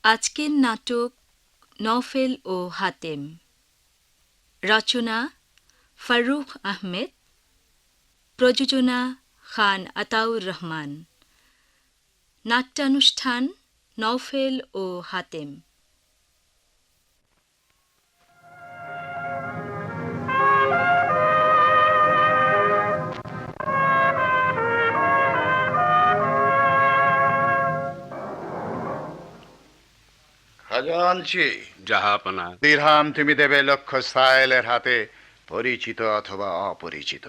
আজকের নাটক নওফেল ও হাতেম। রচনা ফারুক আহমেদ, প্রযোজনা খান আতাউর রহমান। নাট্যানুষ্ঠান নওফেল ও হাতেম। খাজানচি, জাহাপনা। দিরহাম তুমি দেবে লক্ষ্য সায়েলের হাতে, পরিচিত অথবা অপরিচিত।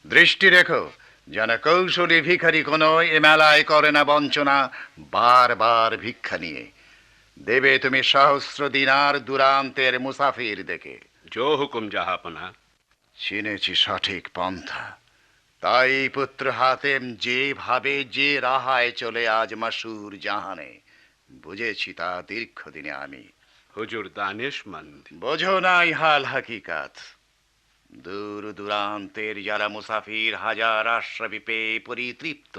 দৃষ্টি রেখো যেন কৌশলী ভিখারি কোনো এ মেলায় করে না বঞ্চনা, বারবার ভিক্ষা নিয়ে। দেবে তুমি সহস্র দিনার দুরান্তের মুসাফির দেখে। জো হুকুম জাহাপনা। চিনেছি সঠিক পন্থা, তাই পুত্র হাতেম যেভাবে যে রাহায় চলে আজ মাসুর জাহানে, বুঝেছি তা দীর্ঘদিনে আমি। হুজুর দানিশমন্দ। বোঝো নাই হাল হাকিকাত। দূর দূরান্তের যারা মুসাফির হাজার আশ্রবি পেয়ে পরিতৃপ্ত,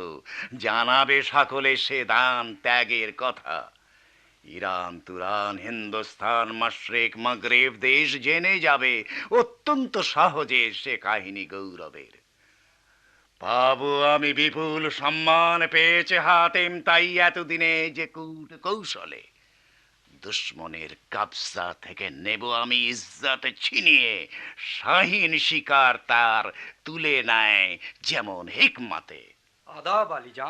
জানাবে সকলে সে দান ত্যাগের কথা। ইরান তুরান হিন্দুস্তান মাশরিক মাগরেব দেশ জেনে যাবে অত্যন্ত সহজে সে কাহিনী গৌরবের। পাবো আমি বিপুল সম্মান পেয়েছে হাতেম তাই এতদিনে যে কূট কৌশলে। দুশ্মনের কবজা থেকে নেব আমি ইজ্জত ছিনিয়ে, শাহীন শিকার তার তুলে নেয় যেমন হিকমতে। আদাব আলিজা।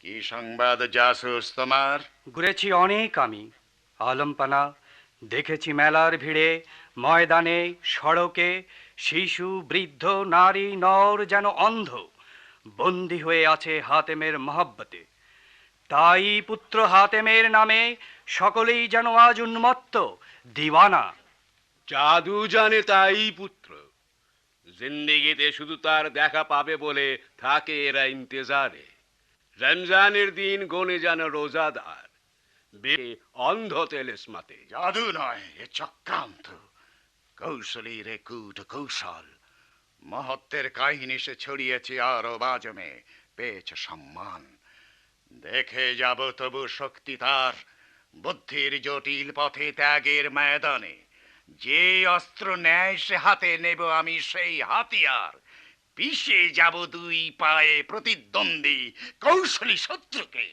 কি সংবাদ জাসুস তোমার? ঘুরেছি অনেক আমি আলমপানা, দেখেছি মেলার ভিড়ে, ময়দানে, সড়কে, শিশু বৃদ্ধ নারী নর যেন অন্ধ, বন্দী হয়ে আছে হাতেমের মহব্বতে। তাই পুত্র হাতেমের নামে সকলেই যেন আজ উন্মত্ত, দিওয়ানা। জাদু জানে তাই পুত্র। জিন্দেগিতে শুধু তার দেখা পাবে বলে থাকে এরা ইন্তেজারে। রমজানের দিন গনে যেন রোজাদার, বে অন্ধ তেলেসমাতে। জাদু নয়, এ চক্রান্ত, কৌশলী রে কূট কৌশল। মহত্বের কাহিনী সে ছড়িয়েছে আরো বাজমে, পেয়েছে সম্মান। দেখে যাব তবু শক্তি তার, বুদ্ধির জটিল পথে ত্যাগের ময়দানে। যে অস্ত্র নেয় সে হাতে নেব আমি সেই হাতিয়ার, পিষে যাব দুই পায়ে প্রতিদ্বন্দ্বী কৌশলী শত্রুকে।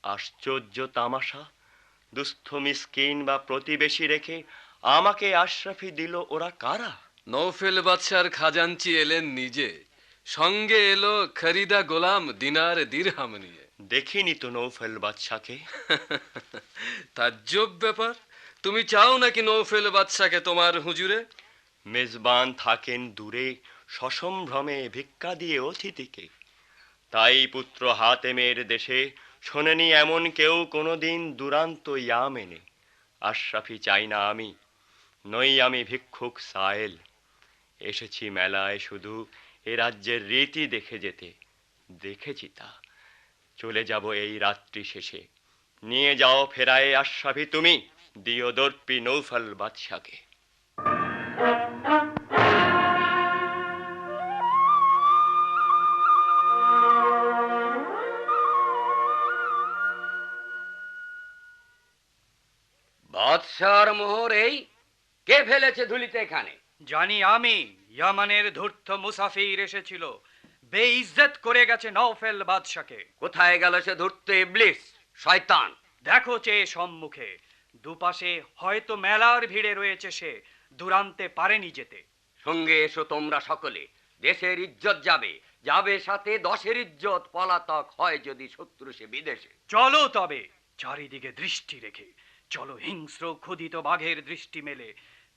আশ্চর্য তামাশা, দুস্থ মিসকিন বা প্রতিবেশী রেখে আমাকে আশরাফি দিল ওরা কারা? নৌফেল বাদশার খাজাঞ্চি এলেন নিজে, সঙ্গে এলো খরিদা গোলাম দিনার দিরহাম নিয়ে। দেখিনি তো নৌফেল বাদশাকে। তাজ্জব ব্যাপার, তুমি চাও নাকি নৌফেল বাদশাকে তোমার হুজুরে? মেজবান থাকেন দূরে, সসম্ভ্রমে ভিক্ষা দিয়ে অতিথিকে। তাই পুত্র হাতেমের দেশে শোনেনি এমন কেউ কোনোদিন দুরান্ত ইয়ামেনে। আশরাফি চাই না আমি, নই আমি ভিক্ষুক সায়েল। এসেছি মেলায় শুধু এ রাজ্যের রীতি দেখে যেতে, দেখেছি তা। চলে যাব এই রাত্রি শেষে, নিয়ে যাও ফেরায়ে আশরাফি তুমি দিওদর্পী নৌফল বাদশাকে। বাদশার মোহর এই কে ফেলেছে ধুলিতে এখানে? জানি আমি, ইয়ামানের ধূর্ত মুসাফির এসেছিল, বেইজ্জত করে গেছে নওফেল বাদশাকে। কোথায় গেল সে ধূর্ত ইবলিস শয়তান? দেখো চেয়ে সম্মুখে, দুপাশে হয়তো মেলার ভিড়ে রয়েছে সে, দুরান্তে পারেনি যেতে। সঙ্গে এসো তোমরা সকলে, দেশের ইজ্জত যাবে, যাবে সাথে দশের ইজ্জত। পলাতক হয় যদি শত্রু সে বিদেশে। চলো তবে চারিদিকে দৃষ্টি রেখে, চলো হিংস্র ক্ষুধিত বাঘের দৃষ্টি মেলে,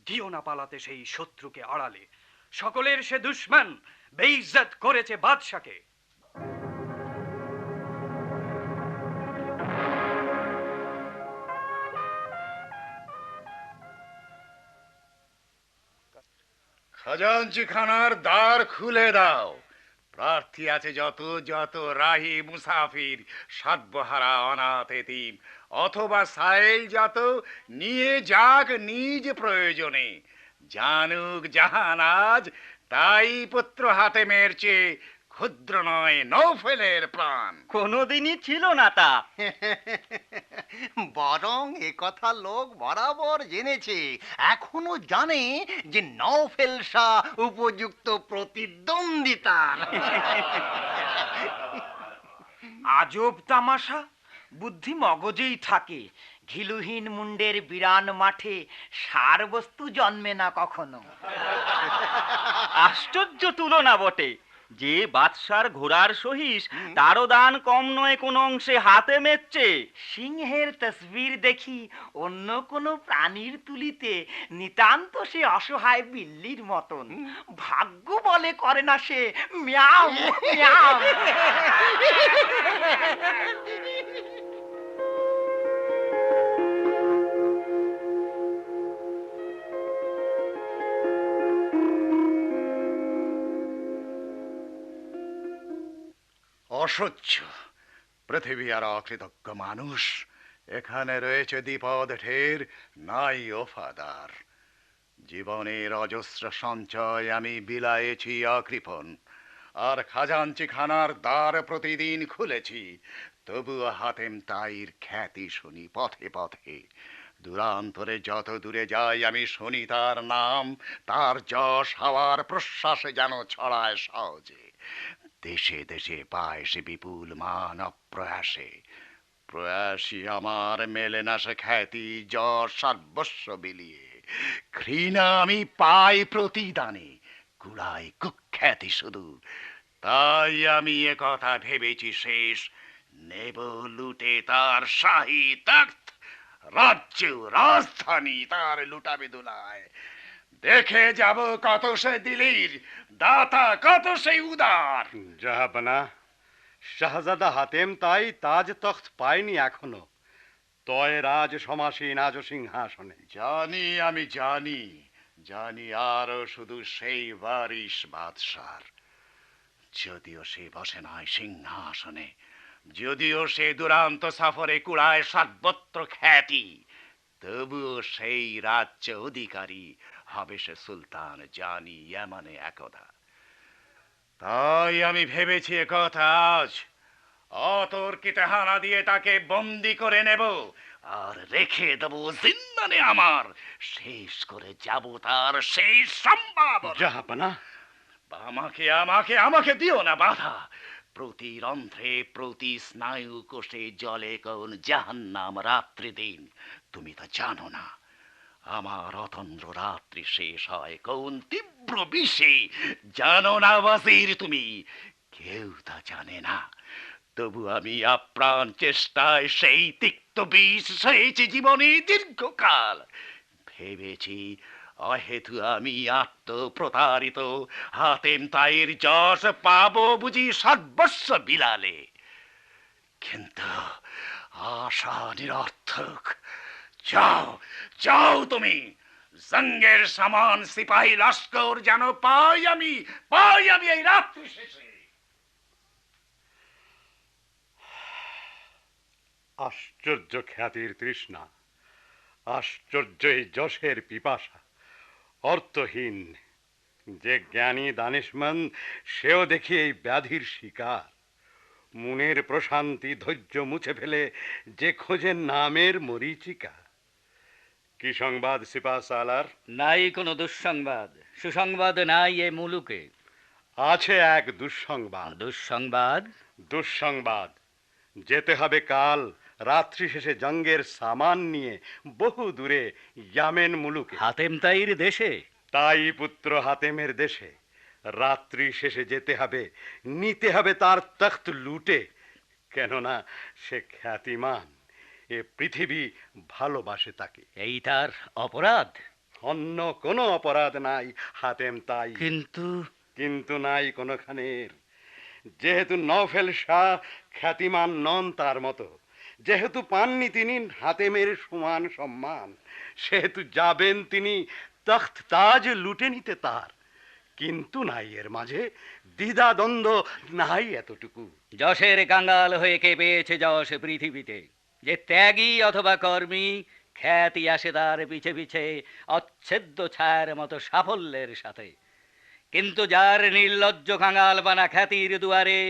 দিও না পালাতে সেই শত্রুকে আড়ালে। সকলের সে দুশমন, বেইজ্জত করেছে বাদশাকে। খাজাঞ্চি খানার দ্বার খুলে দাও। প্রার্থী আছে যত যত রাহি মুসাফির, সাতবহারা অনাথ এতিম অথবা সাইল যত, নিয়ে যাক নিজ প্রয়োজনে। জানুক জাহান আজ, তাই পুত্র হাতেমের চেয়ে ক্ষুদ্র নয় নৌফেলের প্রাণ। কোনোদিনই ছিল না তা। বরং এ কথা লোক বরাবর জেনেছে, এখনো জানে যে নওফেল শাহ উপযুক্ত প্রতিদ্বন্দ্বিতার। আজব তামাশা, বুদ্ধি মগজেই থাকে, ঘিলুহীন মুন্ডের বিরান মাঠে সার বস্তু জন্মে না কখনো। আশ্চর্য তুলনা বটে, যে বাদশার ঘোড়ার সহিস তারও দান কম নয় কোন অংশে হাতে মেচ্ছে। সিংহের তসবির দেখি অন্য কোন প্রাণীর তুলিতে নিতান্ত সে অসহায় বিল্লির মতন। ভাগ্য বলে করে না সে মিয়াও মিয়াও। অসহ্য পৃথিবী আর অকৃতজ্ঞ মানুষ। এখানে রয়েছে দ্বিপদ ঢের, নাই ওফাদার। জীবনের অজস্র সঞ্চয় আমি বিলায়েছি অকৃপণ, আর খাজাঞ্চি খানার দ্বার প্রতিদিন খুলেছি। তবুও হাতেম তাইর খ্যাতি শুনি পথে পথে। দূরান্তরে যত দূরে যাই আমি শুনি তার নাম, তার যশ হাওয়ার প্রশ্বাসে যেন ছড়ায় সহজে। দেশে দেশে পায় সে বিপুল মান অপ্রয়াসে। প্রয়াসী আমার মেলে না সে খ্যাতি যশ সর্বস্ব বিলিয়ে। ঘৃণা আমি পাই প্রতিদানে, কুড়াই কুখ্যাতি শুধু। তাই আমি এ কথা ভেবেছি শেষ, নেব লুটে তার শাহী তখ্ত, রাজ্য রাজধানী তার লুটাবে দুলায়। দেখে যাব কত সে দিলির দাতা, কত সেই উদার। জাহাপনা, শাহজাদা হাতেম তাই তাজ তখ্ত পায়নি এখনো, তয় রাজ সমাসীন আজ সিংহাসনে। জানি আমি জানি, জানি আরো শুধু সেই বারিশ বাদশার। যদিও সে বসে নয় সিংহাসনে, যদিও সে দুরান্ত সফরে কুড়ায় সর্বত্র খ্যাতি, তবুও সেই রাজ্য অধিকারী হবে সে সুলতান, জানি এমনে একদা। তাই আমি ভেবেছি একথা আজ অতর্কিতে হানা দিয়ে তাকে বন্দি করে নেব, আর রেখে দেব জিন্দানে আমার। শেষ করে যাব তার সেই সম্ভব। জাহাপনা, আমাকে আমাকে আমাকে দিও না বাধা। প্রতি রন্ধ্রে প্রতি স্নায়ু কোষে জলে কোন জাহান্নাম রাত্রি দিন। তুমি তা জানো না, আমার অতন্দ্র রাত্রি শেষ হয় কোন তীব্র বিষে। জানো না ওয়াজির তুমি, কেউ তা জানে না। তবু আমি আপ্রাণ চেষ্টায় সেই তিক্ত বিষ সয়েছি জীবনে দীর্ঘকাল। ভেবেছি অহেতু আমি আত্মপ্রতারিত, হাতেম তাইর যশ পাবো বুঝি সর্বস্ব বিলালে। কিন্তু আশা নিরর্থক। যাও যাও তুমি, জঙ্গের সমান সিপাহী লস্কর যেন পাই আমি এই রাত্রি শেষে। আশ্চর্য খ্যাতির তৃষ্ণা, আশ্চর্য এই যশের পিপাসা, অর্থহীন। যে জ্ঞানী দানিশমন্দ, সেও দেখি এই ব্যাধির শিকার। মনের প্রশান্তি ধৈর্য মুছে ফেলে যে খোঁজে নামের মরীচিকা। কি সংবাদ সিপাহ সালার? নাই কোনো দুঃসংবাদ, সুসংবাদ নাই এ মুলুকে। আছে এক দুঃসংবাদ। দুঃসংবাদ? দুঃসংবাদ, যেতে হবে কাল রাত্রি শেষে জঙ্গের সামান নিয়ে বহু দূরে ইয়ামেন মুলুকে। হাতেম তাইর দেশে? তাই পুত্র হাতেমের দেশে। রাত্রি শেষে যেতে হবে, নিতে হবে তার তখ্ত লুটে। কেননা সে খ্যাতিমান, এ পৃথিবী ভালোবাসে তাকে। এই তার অপরাধ? অন্য কোনো অপরাধ নাই হাতেম তাই। কিন্তু নাই কোনোখানের। যেহেতু নওফেল শাহ খ্যাতিমান নন তার মতো, যেহেতু পাননি তিনি হাতেমের সমান সম্মান, সেহেতু যাবেন তিনি তখ্ত তাজ লুটে নিতে তার। কিন্তু নাই এর মাঝে দ্বিধা দ্বন্দ্ব, নাই এতটুকু। যশের কাঙ্গাল হয়ে কে পেয়েছে যশ পৃথিবীতে? যে ত্যাগী অথবা কর্মী, খ্যাতি আসে তার পিছে পিছে অচ্ছেদ্য ছায়ার মতো সাফল্যের সাথে। কিন্তু যার নির্লজ্জ কাঙাল বানা খ্যাতির দুয়ারে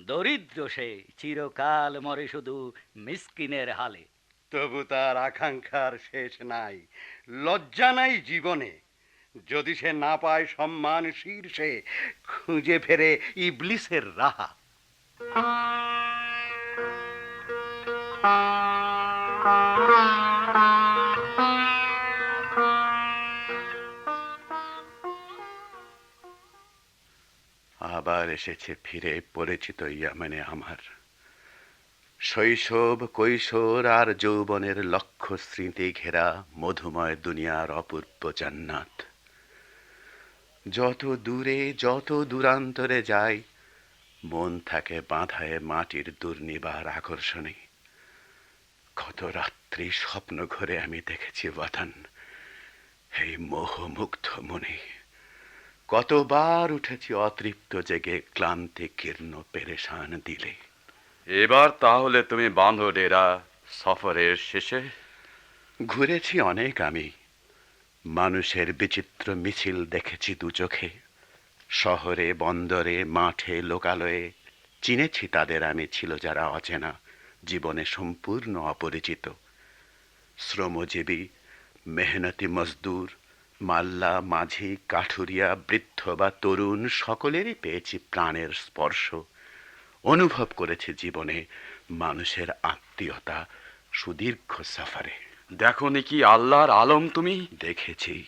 দরিদ্র সে চিরকাল মরে শুধু মিসকিনের হালে। তবু তার আকাঙ্ক্ষার শেষ নাই, লজ্জা নাই জীবনে। যদি সে না পায় সম্মান শীর্ষে, খুঁজে ফেরে ইবলিসের রাহা। আবার এসেছে ফিরে পরিচিত ইয়ামেনে আমার শৈশব, কৈশোর আর যৌবনের লক্ষ্য স্মৃতি ঘেরা মধুময় দুনিয়ার অপূর্ব জান্নাত। যত দূরে, যত দূরান্তরে যাই, মন থাকে বাঁধায় মাটির দুর্নিবার আকর্ষণে। কত রাত্রি স্বপ্ন ঘরে আমি দেখেছি ওয়াতান, এই মোহমুগ্ধ মনে। কতবার উঠেছি অতৃপ্ত জেগে ক্লান্তি কীর্ণ পেরেশান দিলে। এবার তাহলে তুমি বাঁধো ডেরা সফরের শেষে? ঘুরেছি অনেক আমি, মানুষের বিচিত্র মিছিল দেখেছি দু চোখে। শহরে, বন্দরে, মাঠে, লোকালয়ে চিনেছি তাদের আমি, ছিল যারা অচেনা, জীবনে সম্পূর্ণ অপরিচিত। শ্রমজীবী, মেহনতি মজদুর, মাল্লা, মাঝি, কাঠুরিয়া, বৃদ্ধ বা তরুণ, সকলেরই পেয়েছি প্রাণের স্পর্শ। অনুভব করেছি জীবনে মানুষের আত্মীয়তা সুদীর্ঘ সফরে। দেখো নি কি আল্লাহর আলম তুমি? দেখেছি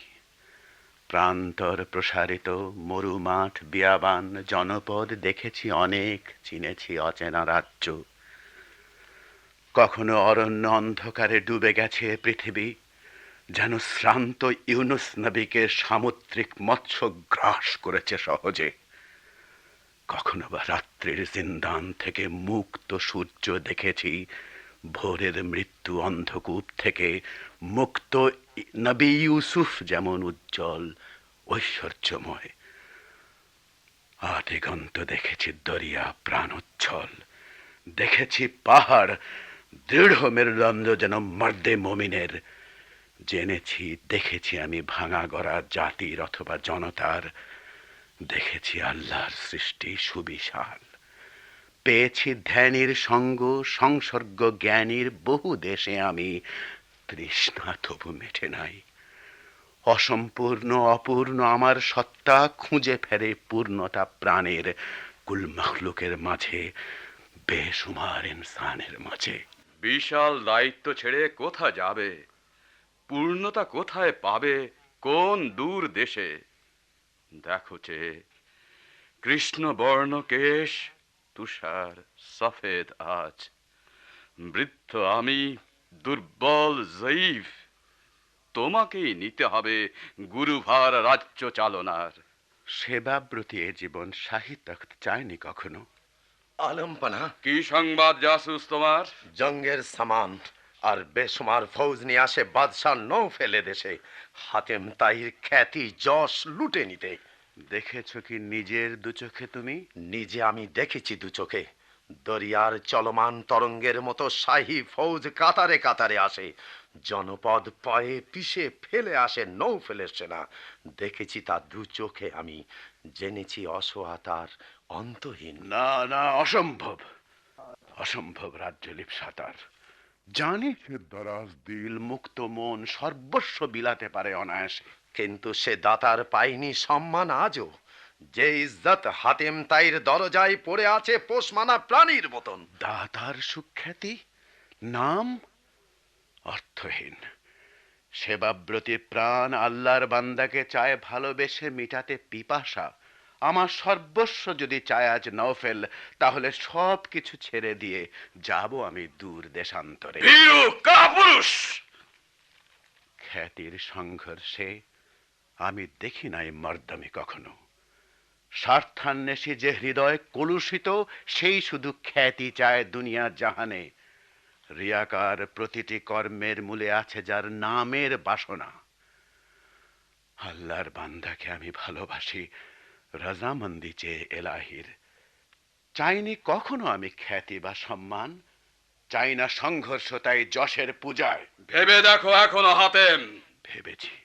প্রান্তর প্রসারিত মরুমাঠ, বিয়াবান, জনপদ দেখেছি অনেক, চিনেছি অচেনা রাজ্য। কখনো অরণ্য অন্ধকারে ডুবে গেছে পৃথিবী, যেন শ্রান্ত ইউনুস নবীকে সামুদ্রিক মৎস্য গ্রাস করেছে সহজে। কখনো বা রাত্রির জিন্দান থেকে মুক্ত সূর্য দেখেছি, ভোরের মৃত্যু অন্ধকূপ থেকে মুক্ত নবী ইউসুফ যেমন উজ্জ্বল ঐশ্বর্যময়। আদিগন্ত দেখেছি দরিয়া প্রাণোচ্ছল, দেখেছি পাহাড় দৃঢ় মেরুদণ্ড যেন মর্দে মমিনের। জেনেছি, দেখেছি আমি ভাঙা গড়া জাতির অথবা জনতার, দেখেছি আল্লাহর সৃষ্টি সুবিশাল। পেয়েছি ধ্যানের সঙ্গ, সংসর্গ জ্ঞানীর বহু দেশে আমি, তৃষ্ণা তবু মেটে নাই। অসম্পূর্ণ অপূর্ণ আমার সত্তা খুঁজে ফেরে পূর্ণতা প্রাণের, কুল মখলুকের মাঝে, বেশুমার ইনসানের মাঝে। বিশাল দায়িত্ব ছেড়ে কোথা যাবে? পূর্ণতা কোথায় পাবে? কোন দূর দেশে? দেখো চেয়ে কৃষ্ণ বর্ণ কেশ, তুষার সফেদ আজ। বৃদ্ধ আমি, দুর্বল জয়ীফ, তোমাকেই নিতে হবে গুরুভার রাজ্য চালনার। সেবাব্রতী এ জীবন শাহী তখ্ত চায়নি কখনো। আলমপানা, কি সংবাদ জাসুস তোমার? জঙ্গের সামান আর বেসুমার ফৌজ নিয়ে আসে বাদশাহ নৌ ফেলে দেশে, হাতেম তাইর খ্যাতি যশ লুটে নিতে। দেখেছ কি নিজের দু চোখে তুমি? নিজে আমি দেখেছি দু চোখে। দরিয়ার চলমান তরঙ্গের মতো শাহী ফৌজ কাতারে কাতারে আসে, জনপদ পয়ে পিষে ফেলে আসে নৌ ফেলে সেনা। দেখেছি তা দু চোখে আমি, জেনেছি অসহায়তার অন্তহীন। না না, অসম্ভব, অসম্ভব রাজ্য লিপসাতার। জানি সে দরাজ দিল, মুক্ত মন সর্বস্ব বিলাতে পারে অনায়াসে, কিন্তু সে দাতার পায়নি সম্মান আজও। যে ইজ্জত হাতেম তাইর দরজায় পড়ে আছে পোষমানা প্রাণীর মতন। দাতার সুখ্যাতি, নাম অর্থহীন। সেবাব্রতী প্রাণ আল্লাহর বান্দাকে চায় ভালোবেসে মিটাতে পিপাসা। আমার সর্বস্ব যদি চায় আজ নওফেল, তাহলে সব কিছু ছেড়ে দিয়ে যাব আমি দূর দেশান্তরে। খ্যাতির সংঘর্ষে আমি দেখি নাই মর্দমি কখনো। স্বার্থান্বেষী যে হৃদয় কলুষিত, সেই শুধু খ্যাতি চায় দুনিয়া জাহানে। রিয়াকার প্রতিটি কর্মের মূলে আছে যার নামের বাসনা। আল্লাহর বান্দাকে আমি ভালোবাসি রাজামন্দি চেয়ে এলাহির। চাইনি কখনো আমি খ্যাতি বা সম্মান, চাই না সংঘর্ষ তাই যশের পূজায়। ভেবে দেখো এখনো হাতেম। ভেবেছি,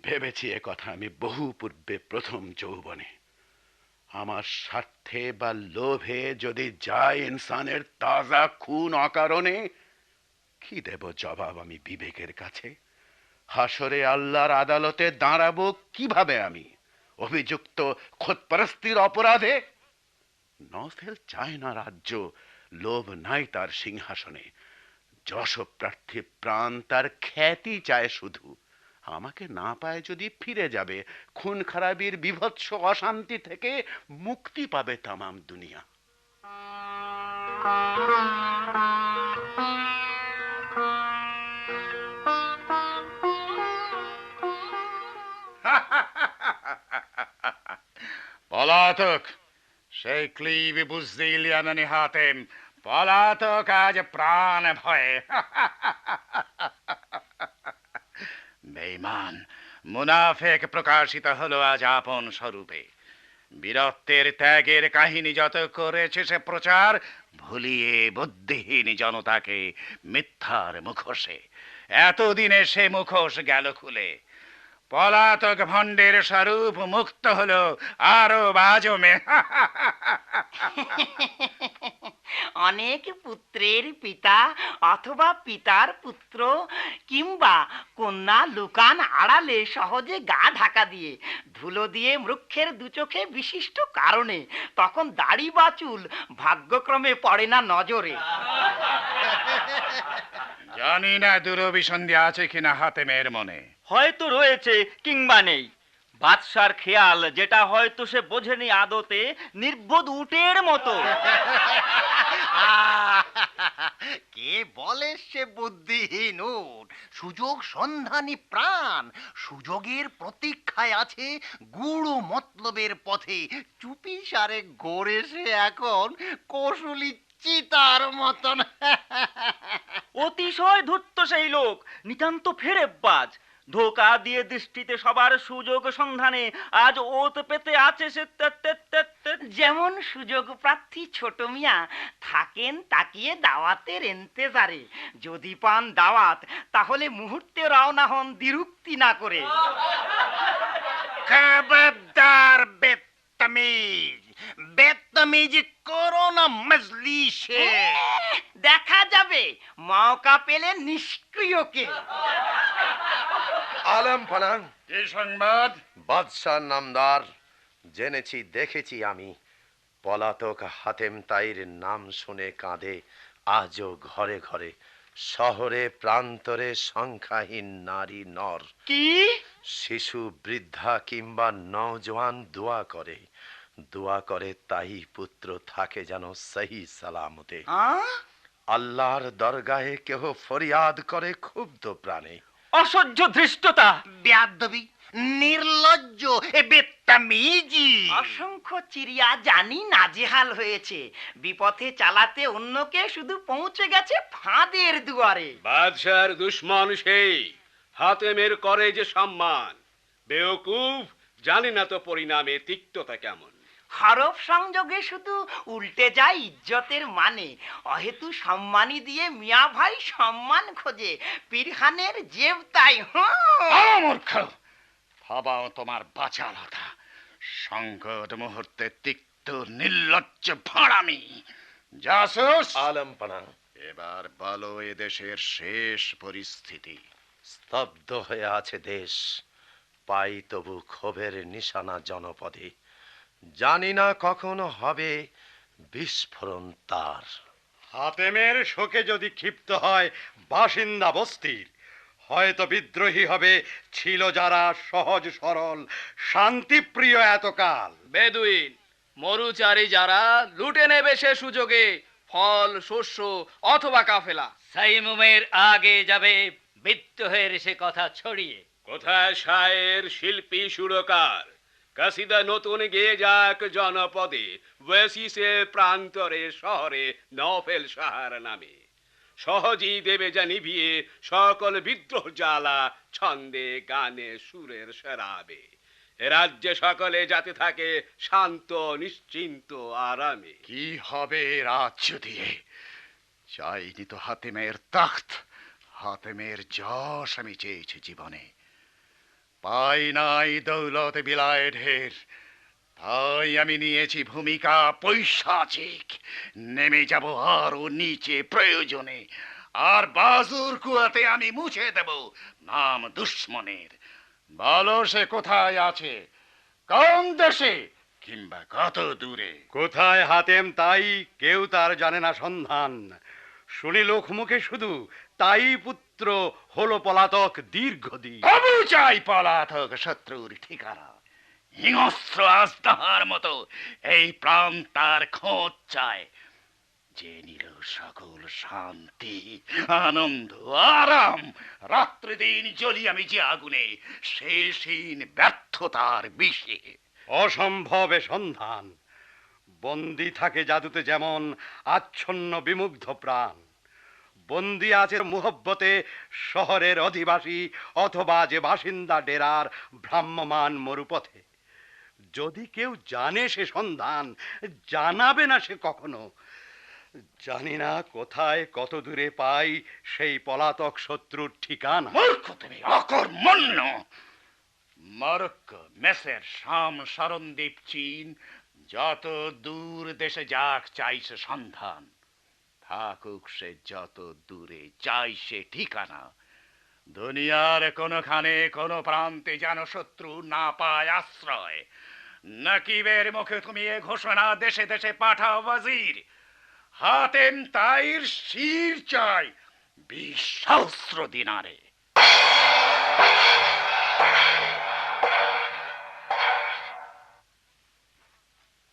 ভেবেছি এ কথা আমি বহু পূর্বে প্রথম যৌবনে। আমার স্বার্থে বা লোভে যদি যায় ইনসানের তাজা খুন অকারণে, কি দেব জবাব আমি বিবেকের কাছে? হাসরে আল্লাহর আদালতে দাঁড়াবো কিভাবে আমি অভিযুক্ত খোদপরস্তির অপরাধে? নফেল চায় না রাজ্য, লোভ নাই তার সিংহাসনে। যশ প্রার্থী প্রাণ, তার খ্যাতি চায় শুধু। আমাকে না পায় যদি ফিরে যাবে, খুন খারাপির বিভৎস অশান্তি থেকে মুক্তি পাবে তামাম দুনিয়া। পলাতক সেই ক্লিবি বুঝদিল ইয়ামানি হাতেম, পলাতক আজ প্রাণ ভয়ে। বেঈমান মুনাফেক প্রকাশিত হলো আজ আপন স্বরূপে। বীরত্বের ত্যাগের কাহিনী যত করেছে সে প্রচার, ভুলিয়ে বুদ্ধিহীন জনতাকে মিথ্যার মুখোশে। এতদিনে সে মুখোশ গেল খুলে। পলাতক ভণ্ডের স্বরূপ মুক্ত হলো আরো বাজমে। অনেক পুত্রের পিতা অথবা পিতার পুত্র কিংবা কন্যা লুকান আড়ালে সহজে গা ঢাকা দিয়ে, ধুলো দিয়ে মৃক্ষের দুচোখে বিশিষ্ট কারণে। তখন দাড়ি বা চুল ভাগ্যক্রমে পড়ে না নজরে। জানি না দুরভিসন্ধি আছে কিনা হাতেমের মনে। হয়তো রয়েছে কিংবা নেই। বাদশার খেয়াল যেটা হয়তো সে বোঝেনি আদতে, নির্বোধ উটের মতো। কে বলে সে বুদ্ধিহীন উট? সুযোগ সন্ধানী প্রাণ, সুযোগের প্রতীক্ষায় আছে গুড়ো মতলবের পথে। চুপি সারে গড়ে সে এখন কৌশলী চিতার মতন। অতিশয় ধূর্ত সেই লোক, নিতান্ত ফেরেববাজ। ধোকা দিয়ে দৃষ্টিতে সবার সুযোগ সন্ধানে আজ ওত পেতে আছে সে। যেমন সুযোগ প্রার্থী ছোট মিয়া থাকেন তাকিয়ে দাওয়াতের ইন্তেজারে। যদি পান দাওয়াত তাহলে মুহূর্তে রওনা হন দ্বিরুক্তি না করে। খবরদার বেত্তমিজ, বেত্তমিজ করো না মজলিসে। দেখা যাবে মৌকা পেলে নিষ্ক্রিয়কে। আলম পানা, কি সংবাদ? বাদশাহ নামদার, জেনেছি দেখেছি আমি। পলাতক হাতেম তাইর নাম শুনে কাঁদে আজও ঘরে ঘরে। শহরে প্রান্তরে সংখ্যাহীন নারী নর, কি শিশু বৃদ্ধা কিংবা নওজোয়ান দোয়া করে তাই পুত্র থাকে যেন সহি সালামতে। আল্লাহর দরগাহে কেহ ফরিয়াদ করে ক্ষুব্ধ প্রাণে। অসহ্য ধৃষ্টতা, বেয়াদবি, নির্লজ্জ, এ বেত্তামিজি। অসংখ্য চিড়িয়া জানি নাজেহাল হয়েছে। বিপথে চালাতে অন্যকে শুধু পৌঁছে গেছে ফাঁদের দুয়ারে। বাদশার দুশ্মন সেই, হাতেমের করে যে সম্মান। বেওকুফ, জানি না তো পরিণামে তিক্ততা কেমন। হরফ সংযোগে শুধু উল্টে যায় ইজ্জতের মানে। অহেতু সম্মানী দিয়ে মিয়া ভাই সম্মান খোঁজে, পীরখানের জেব তাই। মূর্খ, ভাবাও তোমার বাচালতা। সংকট মুহূর্তে তিক্ত নির্লজ্জ ভাড়ামি জাসুস। আলম পানা, এবার বলো এ দেশের শেষ পরিস্থিতি। স্তব্ধ হয়ে আছে দেশ, পাই তবু ক্ষোভের নিশানা জনপদে। জানি না কখনো হবে বিস্ফোরণ তার। হাতেমের শোকে যদি ক্ষিপ্ত হয় বাসিন্দা বস্তির, হয়তো বিদ্রোহী হবে ছিল যারা সহজ সরল শান্তিপ্রিয় এতকাল। বেদুইন মরুচারী যারা লুটে নেবে সে সুযোগে ফল, শস্য অথবা কাফেলা। সাইমুমের আগে যাবে বিদ্রোহের সে কথা ছড়িয়ে। কোথায় শায়ের, শিল্পী, সুরকার? কাসিদা নতুন গেয়ে যাক জনপদে, ওয়েসিসে প্রান্তরে শহরে নফেল সাহার নামে। সহজেই দেবে যা নিভিয়ে সকল বিদ্রোহ জ্বালা, ছন্দে গানে সুরের সেরাবে। রাজ্যে সকলে যাতে থাকে শান্ত নিশ্চিন্ত আরামে। কি হবে রাজ্য দিয়ে? চাইনি তো হাতেমের তখ্ত, হাতেমের যশ আমি চেয়েছি জীবনে। পাই নাই দৌলত বিলায় ঢের, তাই আমি নিয়েছি ভূমিকা পৈশাচিক। নেমে যাব আরো নিচে প্রয়োজনে, আর বাজুর কুয়াতে আমি মুছে দেব নাম দুশ্মনের। বলো সে কোথায় আছে, কোন দেশে, কিংবা কত দূরে? কোথায় হাতেম তাই কেউ তার জানে না সন্ধান। শুনি লোক মুখে শুধু তাই পুত্র হলো পলাতক দীর্ঘদিন। তবু চাই পলাতক শত্রুর ঠিকানা। হিংস্র আস্তাহার মতো এই প্রাণ তার খোঁজ চায়, যে নিল সকল শান্তি, আনন্দ, আরাম। রাত্রি দিন জ্বলি আমি যে আগুনে, শেষহীন ব্যর্থতার বিষে। অসম্ভবে সন্ধান। বন্দি থাকে জাদুতে যেমন আচ্ছন্ন বিমুগ্ধ প্রাণ। বন্দি আছে মুহব্বতে শহরের অধিবাসী, অথবা যে বাসিন্দা ডেরার ভ্রাম্যমান মরুপথে। যদি কেউ জানে সে সন্ধান, জানাবে না সে কখনো। জানি না কোথায় কত দূরে পাই সেই পলাতক শত্রুর ঠিকানা। মূর্খ তুমি, অকর্মণ্য! মরক্কো, মেসের, শাম, শরণদ্বীপ, চীন, যত দূর দেশে যাক চাইছে সন্ধান, থাকুক সে যত দূরে, চাই সে ঠিকানা। দুনিয়ার কোনখানে কোনো প্রান্তে যেন শত্রু না পায় আশ্রয়। নকিবের মুখে তুমি এ ঘোষণা দেশে দেশে পাঠাও ওয়াজির। হাতেম তাইর শির চাই 20 সহস্র দিনারে।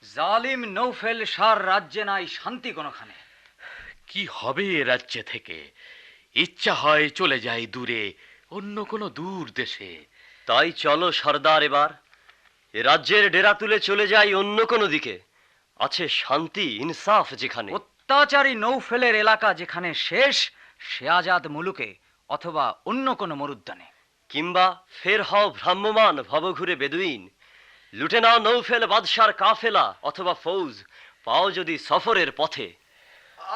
জালিম নৌফেল সার রাজ্যে নাই শান্তি কোনখানে। কি হবে এ রাজ্যে থেকে? ইচ্ছা হয় চলে যাই দূরে, অন্য কোনো দূর দেশে। তাই চলো সর্দার, এবার এ রাজ্যের ডেরা তুলে চলে যাই অন্য কোনো দিকে। আছে শান্তি ইনসাফ যেখানে। অত্যাচারী নৌফেলের এলাকা যেখানে শেষ, সে আজাদ মুলুকে অথবা অন্য কোনো মরুদ্যানে। কিংবা ফের হও ভ্রাম্যমান ভবঘুরে বেদুইন। লুটে নাও নৌফেল বাদশার কাফেলা অথবা ফৌজ, পাও যদি সফরের পথে।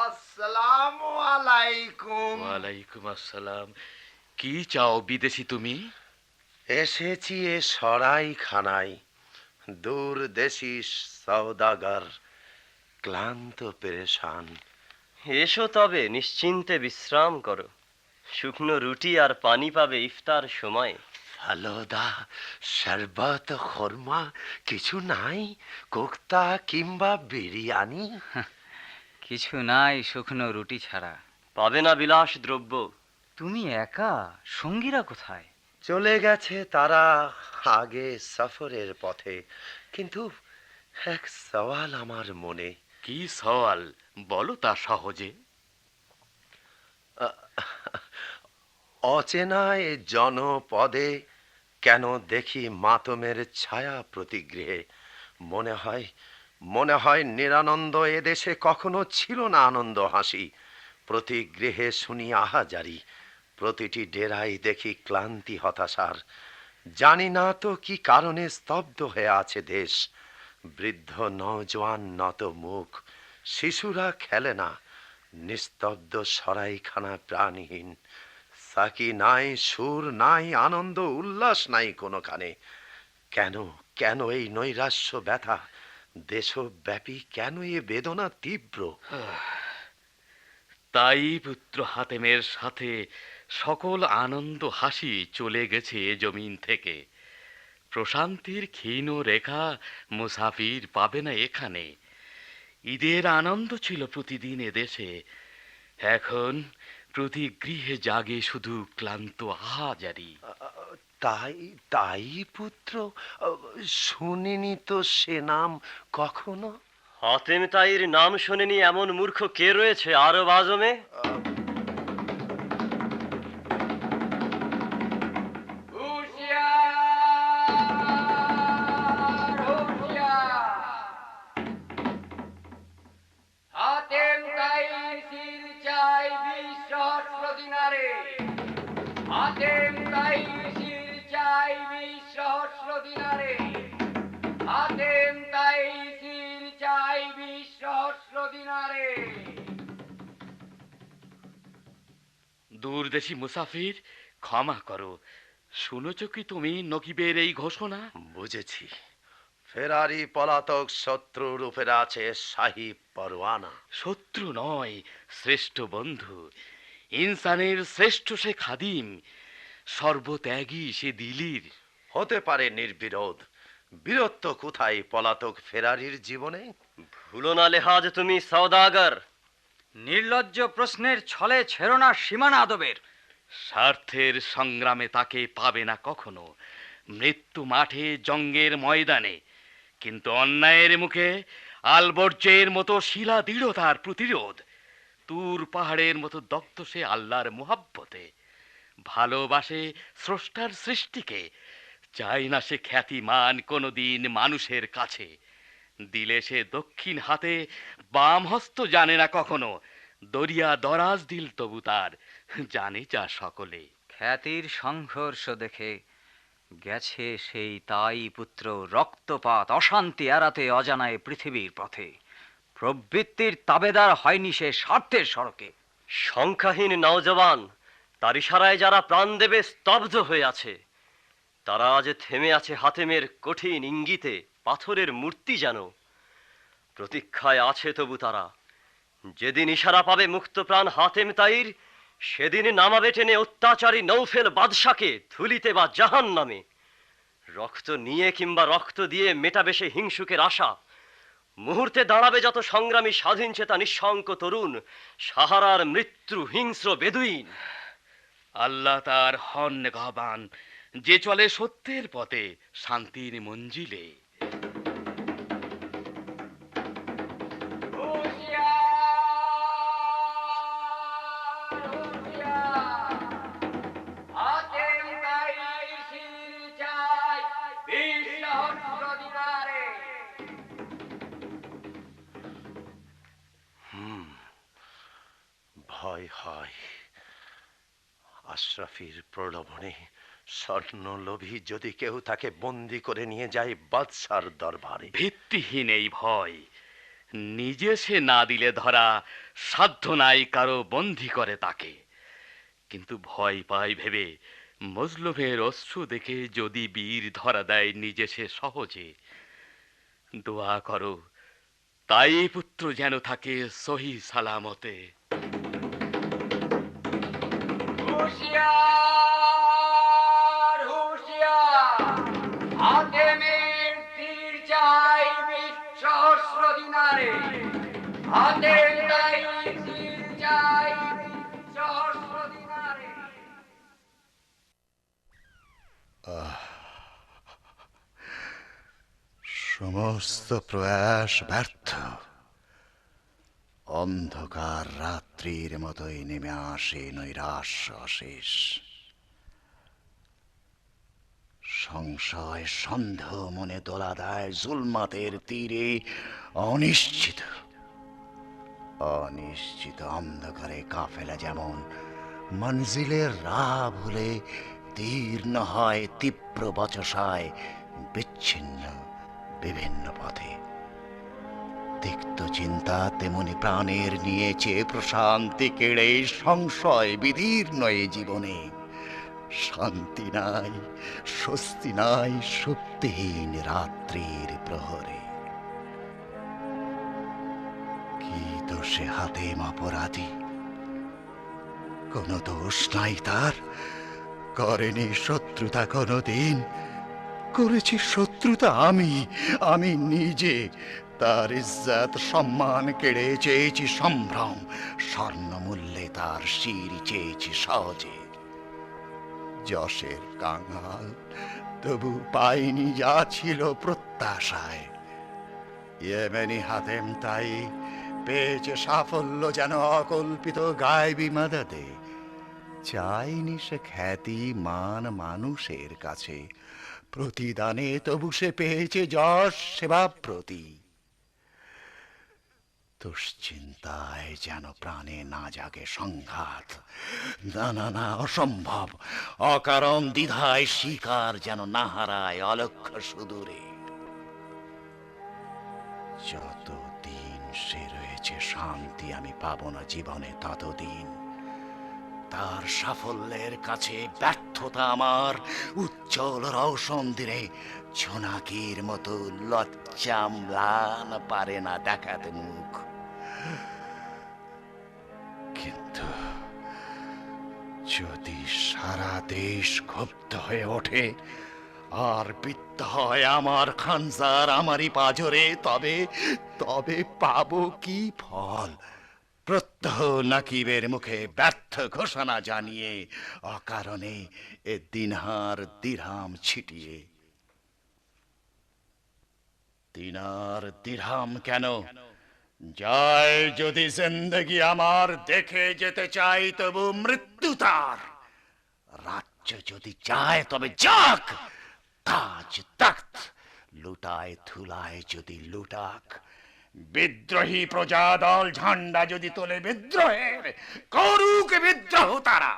আসসালামু আলাইকুম। ওয়ালাইকুম আসসালাম। কি চাও বিদেশি তুমি? এসেছি এ সরাই খানায়, দূর দেশি সওদাগর, ক্লান্ত পেরেশান। এসো তবে নিশ্চিন্তে বিশ্রাম করো, শুকনো রুটি আর পানি পাবে ইফতার সময়। ফালুদা, শরবত, খোরমা কিছু নাই? কোক্তা কিংবা বিরিয়ানি? কিছু নাই শুকনো রুটি ছাড়া। পাবে না বিলাস দ্রব্য। তুমি একা, সঙ্গীরা কোথায়? চলে গেছে তারা আগে সফরের পথে। কিন্তু এক সওয়াল আমার মনে। কি সওয়াল, বলো তা সহজে। অচেনা এ জনপদে কেন দেখি মাতমের ছায়া প্রতিগৃহে। মনে হয় নিরানন্দ এদেশে কখনো ছিল না আনন্দ হাসি। প্রতি গৃহে শুনি আহাজারি, প্রতিটি ডেরায় দেখি ক্লান্তি হতাশার। জানি না তো কি কারণে স্তব্ধ হয়ে আছে দেশ। বৃদ্ধ নওজোয়ান নত মুখ, শিশুরা খেলে না, নিস্তব্ধ সরাইখানা প্রাণহীন। সাকি নাই, সুর নাই, আনন্দ উল্লাস নাই কোনোখানে। কেন কেন এই নৈরাশ্য ব্যথা? দেশব্যাপী কেন এ বেদনা তীব্র? তাই পুত্র হাতেমের সাথে সকল আনন্দ হাসি চলে গেছে এ জমিন থেকে। প্রশান্তির ক্ষীণ রেখা মুসাফির পাবে না এখানে। ঈদের আনন্দ ছিল প্রতিদিন এ দেশে, এখন প্রতি গৃহে জাগে শুধু ক্লান্ত আহাজারি। তাই পুত্র, শুনিনি তো সে নাম কখনো। হাতেম তাইর নাম শোনেনি এমন মূর্খ কে রয়েছে আরব আজমে? হাতেম তাইর শির চাই 20 সহস্র দিনারে। হাতেম তাইর শির চাই 20 সহস্র দিনারে। হাতেম তাইর শির চাই 20 সহস্র দিনারে। দূরদেশী মুসাফির, ক্ষমা করো, শুনেছ কি তুমি নকিবের এই ঘোষণা? বুঝেছি, ফেরারি পলাতক, শত্রু রূপের আছে শাহী পরওয়ানা। শত্রু নয়, শ্রেষ্ঠ বন্ধু, ইনসানের শ্রেষ্ঠ সে খাদিম, সর্বত্যাগী সে দিলির। হতে পারে নির্বিরোধ, বীরত্ব কোথায় পলাতক ফেরারির জীবনে? ভুলো না লেহাজ তুমি সওদাগর। নির্লজ্জ প্রশ্নের ছলে ছেড়ো না সীমানা আদবের। স্বার্থের সংগ্রামে তাকে পাবে না কখনো, মৃত্যু মাঠে জঙ্গের ময়দানে, কিন্তু অন্যায়ের মুখে আলবর্জের মতো শিলা দৃঢ়তার প্রতিরোধ। তুর পাহাড়ের মতো দগ্ধ সে আল্লাহর মুহাব্বতে, ভালোবাসে স্রষ্টার সৃষ্টিকে, চাই না সে খ্যাতিমান কোনোদিন মানুষের কাছে। দিলে সে দক্ষিণ হাতে, বাম হস্ত জানে না কখনো, দরিয়া দরাজ দিল তবু তার, জানে যা সকলে। খ্যাতির সংঘর্ষ দেখে গেছে সেই তাই পুত্র রক্তপাত অশান্তি এড়াতে অজানায় পৃথিবীর পথে। প্রবৃত্তির তাবেদার হয়নি সে স্বার্থের সড়কে। সংখ্যাহীন নওজওয়ান, তার ইশারায় যারা প্রাণ দেবে স্তব্ধ হয়ে আছে, তারা আজ থেমে আছে হাতেমের কঠিন ইঙ্গিতে, পাথরের মূর্তি যেন। প্রতীক্ষায় আছে তবু তারা, যেদিন ইশারা পাবে মুক্তপ্রাণ হাতেম তাইর, সেদিন নামাবে টেনে অত্যাচারী নৌফেল বাদশাকে ধুলিতে বা জাহান নামে। রক্ত নিয়ে কিংবা রক্ত দিয়ে মেটাবে সে হিংসুকের আশা। মুহূর্তে দাঁড়াবে যত সংগ্রামী স্বাধীন চেতা নিঃশঙ্ক তরুণ, সাহারার মৃত্যু হিংস্র বেদুইন। আল্লাহ তার হন নিগাহবান, যে চলে সত্যের পথে শান্তির মঞ্জিলে। ভয় হয় আশরাফির প্রলোভনে স্বর্ণলোভী যদি কেউ তাকে বন্দি করে নিয়ে যায় বাদশার দরবারে। ভিত্তিহীন এই ভয়, নিজে সে না দিলে ধরা, সাধ্য নাই কারো বন্দি করে তাকে। কিন্তু ভয় পায় ভেবে মজলুমের অশ্রু দেখে যদি বীর ধরা দেয় নিজে সে সহজে। দোয়া করো তাই পুত্র যেন থাকে সহি সালামতে। হুঁশিয়ার হুঁশিয়ার, হাতেমের তীর চাই 20 সহস্র দিনারে। হাতেম তাইর তীর চাই 20 সহস্র দিনারে। সমস্ত প্রয়াস ব্যর্থ। অন্ধকার রাত্রির মতোই নেমে আসে নৈরাশ্য অশেষ। সংশয় সন্দেহ মনে তোলা দেয় জুলমাতের তীরে অনিশ্চিত অনিশ্চিত অন্ধকারে কাফেলা যেমন মঞ্জিলের রাহ ভুলে তীর্ণ হয় তীব্র বচসায় বিচ্ছিন্ন বিভিন্ন পথে। তিক্ত চিন্তা তেমনি প্রাণের নিয়েছে প্রশান্তি কেড়ে, সংশয় বিদীর্ণ এ জীবনে। শান্তি নাই, স্বস্তি নাই সুপ্তিহীন রাত্রির প্রহরে। কি দোষে হাতেম অপরাধী? কোন দোষ নাই তার, করেনি শত্রুতা কোনদিন। করেছি শত্রুতা আমি নিজে। তার ইজ্জত সম্মান কেড়ে চেয়েছি সম্ভ্রম, স্বর্ণমূল্যে তার শির চেয়েছি সহজে। যশের কাঙাল তবু পাইনি যা ছিল প্রত্যাশায়। ইয়েমেনি হাতেম তাই পেয়েছে সাফল্য যেন অকল্পিত গায়বী মাদাদে। চাইনি সে খ্যাতি মান মানুষের কাছে, প্রতিদানে তবু সে পেয়েছে যশ সেবা প্রতি। দুশ্চিন্তায় যেন প্রাণে না জাগে সংঘাত, না অসম্ভব অকারণ দ্বিধায় শিকার যেন না হারায় অলক্ষ্য সুদূরে। যতদিন সে রয়েছে শান্তি আমি পাব না জীবনে, তার সাফল্যের কাছে ব্যর্থতা আমার উজ্জ্বল রওশন দিনে জোনাকির মতো লজ্জা ম্লান পারে না দেখাতে মুখ। কিন্তু যদি সারা দেশ ক্ষুব্ধ হয়ে ওঠে আর বিদ্ধ হয় আমার খানসার আমারই পাজরে, তবে তবে পাবো কি ফল? প্রত্যহ নাকিবের মুখে ব্যর্থ ঘোষণা জানিয়ে অকারণে এ দিনহার দিরহাম ছিটিয়ে। দিনার দিরহাম কেন, যায় যদি জিন্দেগি আমার, দেখে যেতে চাই তবু মৃত্যু তার। রাজ্য যদি চায় তবে যাক, তাজ তখ্ত লুটায় ধুলায় যদি লুটাক। বিদ্রোহী প্রজাদল ঝান্ডা যদি তোলে বিদ্রোহের, করুক বিদ্রোহ তারা।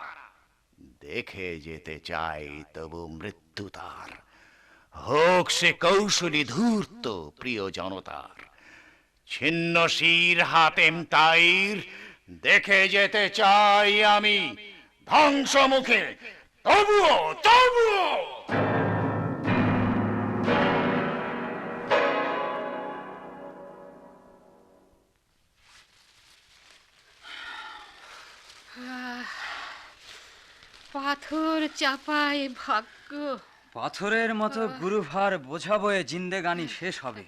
দেখে যেতে চাই তবু মৃত্যু তার, হোক সে কৌশলী ধূর্ত প্রিয় জনতার। ছিন্ন শির হাতেম তাইর, দেখে যেতে চাই আমি ধ্বংস মুখে, তবুও তবুও। পাথর চাপায় ভাগ্য। পাথরের মতো গুরুভার বোঝা বয়ে জিন্দেগানি শেষ হবে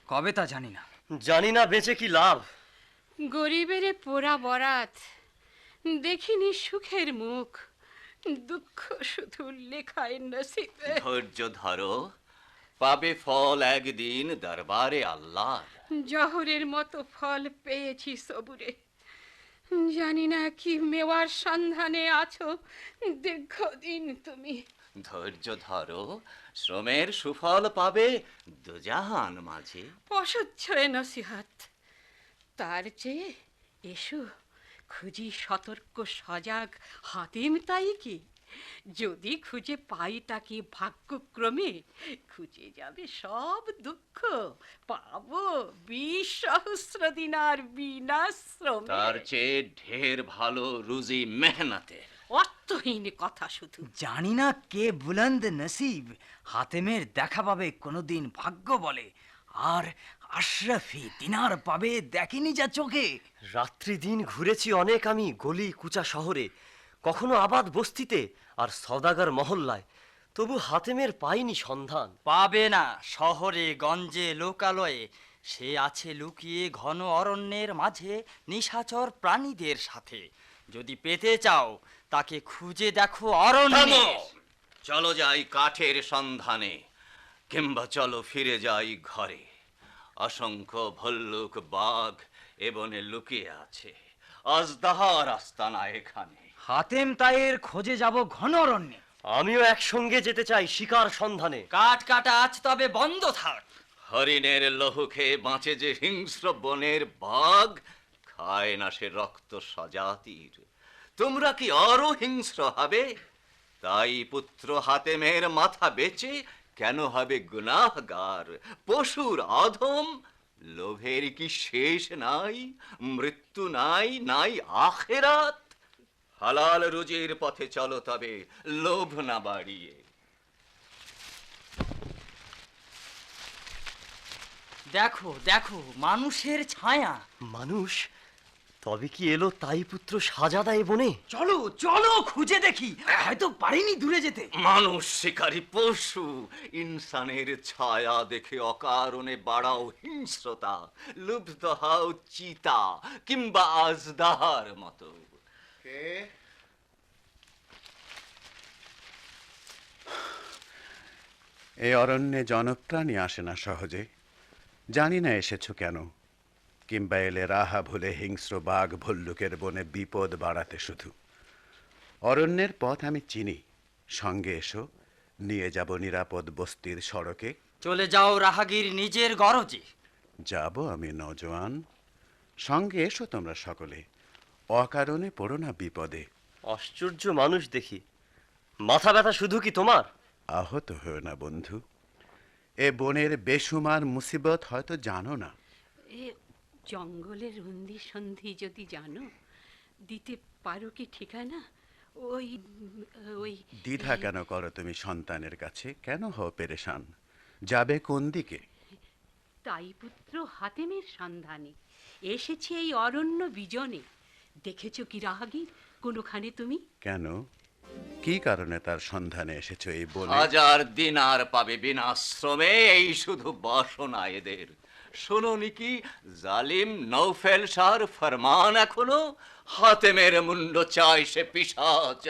কবে তা জানি না। জানি না বেঁচে কি লাভ। গরিবের পোড়া বরাত, দেখিনি সুখের মুখ, দুঃখ শুধু লেখায় নসিবে। ধৈর্য ধরো, পাবে ফল একদিন দরবারে আল্লাহ। জহরের মতো ফল পেয়েছি সবুরে, জানি না কি মেওয়ার সন্ধানে আছো দীর্ঘদিন তুমি। ধৈর্য ধরো, শ্রমের সুফল পাবে দুজাহান মাঝে। অসহ্যে নসিহত, তার চেয়ে এসো খুঁজি সতর্ক সজাগ হাতিম তাই কি। যদি খুঁজে পাই তাকে ভাগ্যক্রমে, খুঁজে যাবে সব দুঃখ, পাবো 20 সহস্র দিনার বিনা শ্রমে। তার চেয়ে ঢের ভালো রুজি মেহনতে। অর্থহীন কথা শুধু। জানি না কে বুলন্দ নসিব হাতেমের দেখা পাবে কোনোদিন ভাগ্য বলে, আর আশরাফি দিনার পাবে দেখিনি যা চোখে। রাত্রি দিন ঘুরেছি অনেক আমি গলি কুচা শহরে, কখনো আবাদ বস্তিতে আর সওদাগর মহল্লায়, তবু হাতেমের পাইনি সন্ধান। পাবে না শহরে গঞ্জে লোকালয়ে, সে আছে লুকিয়ে ঘন অরণ্যের মাঝে নিশাচর প্রাণীদের সাথে। যদি পেতে চাও তাকে খুঁজে দেখো অরণ্যে। চলো যাই কাঠের সন্ধানে, কিংবা চলো ফিরে যাই ঘরে। অসংখ্য ভল্লুক বাঘ এ বনে লুকিয়ে আছে, আজদাহার আস্তানা এখানে। হাতেম তাইয়ের খোঁজে যাব ঘন অরণ্যে। আমিও একসঙ্গে যেতে চাই শিকার সন্ধানে। কাঠ কাটা আজ তবে বন্ধ থাক। হরিণের লহু খেয়ে বাঁচে যে হিংস্র বনের বাঘ, খায় না সে রক্ত স্বজাতির। তোমরা কি আরো হিংস্র হবে? তাই পুত্র হাতেমের মাথা বেচে কেন হবে গুনাহগার? পশুর অধম, লোভের কি শেষ নাই? মৃত্যু নাই, নাই আখেরাত। হালাল রুজির পথে চলো তবে, লোভ না বাড়িয়ে। দেখো দেখো মানুষের ছায়া। মানুষ? তবে কি এলো তাই পুত্র সাজাদা এ বনে? চলো চলো খুঁজে দেখি, হয়তো পারিনি দূরে যেতে। মানুষ শিকারী পশু, ইনসানের ছায়া দেখে অকারণে বাড়াও হিংস্রতা, লুব্ধ হও চিতা কিংবা আজদাহার মতো। এই অরণ্যে জনপ্রাণী আসে না সহজে, জানি না এসেছো কেন, কিংবা এলে রাহা ভুলে হিংস্র বাঘ ভল্লুকের বনে বিপদ বাড়াতে শুধু। অরণ্যের পথ আমি চিনি, সঙ্গে এসো, নিয়ে যাব নিরাপদ বস্তির সড়কে। চলে যাও রাহাগীর নিজের গরজে। যাব আমি নজওয়ান, সঙ্গে এসো তোমরা সকলে, অকারণে পড়ো না বিপদে। আশ্চর্য মানুষ দেখি, মাথা ব্যথা শুধু কি তোমার? আহত হও না বন্ধু, এ বনের বেসুমার মুসিবত হয়তো জানো না। এ জঙ্গলের রন্দি সন্ধি যদি জানো, দিতে পারো কি ঠিকানা? ওই ওই দ্বিধা কেন করো তুমি সন্তানের কাছে? কেন হও পেরেশান? যাবে কোন দিকে? তাই পুত্র হাতেমের সন্ধানে এসেছি এই অরণ্য বিজনে। দেখেছো কি রাহাগীর কোনোখানে তুমি? কেন, কি কারণে তার সন্ধানে এসেছো এই বনে? 1000 দিনার পাবে বিনাশ্রমে, এই শুধু বাসনা এদের। শোনোনি কি জালিম নৌফেল শাহর ফরমান এখনো? হাতেমের মুন্ড চাই সে পিশাচ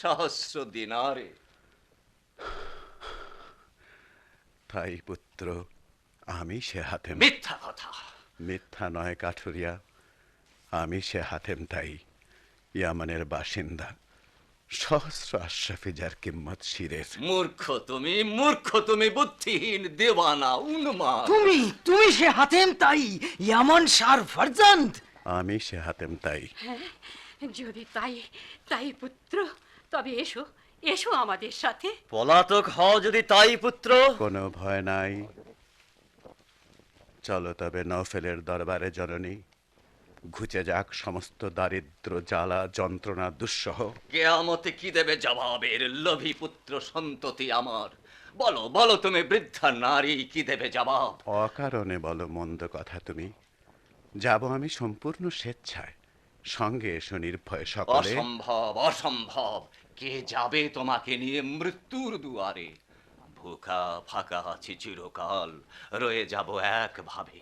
1000 দিনারে। তাই পুত্র, আমি সে হাতেম। মিথ্যা কথা। মিথ্যা নয় কাঠুরিয়া, আমি সে হাতেম তাই, ইয়ামানের বাসিন্দা, সহস্র আশরাফি যার কিম্মত শিরের। মূর্খ তুমি বুদ্ধিহীন দেওয়ানা উন্মাদ। তুমি সে হাতেম তাই, ইয়ামান শাহর ফরজান্দ? আমি সে হাতেম তাই। হ্যাঁ, যদি তাই পুত্র, তবে এসো এসো আমাদের সাথে। পলাতক হও যদি তাই পুত্র। কোনো ভয় নাই, চলো তবে নওফেলের দরবারে জননী। ঘুচে যাক সমস্ত দারিদ্র জ্বালা যন্ত্রণা দুঃসহ। কেয়ামতে কি দেবে জবাবের লোভী পুত্র সন্ততি আমার? বলো তুমি বৃদ্ধা নারী, কি দেবে জবাব? অকারণে বলো মন্দ কথা তুমি। যাব আমি সম্পূর্ণ স্বেচ্ছায়, সঙ্গে এসো নির্ভয় সকলে। অসম্ভব। কে যাবে তোমাকে নিয়ে মৃত্যুর দুয়ারে? ভুখা ফাঁকা আছি চিরকাল, রয়ে যাব একভাবে।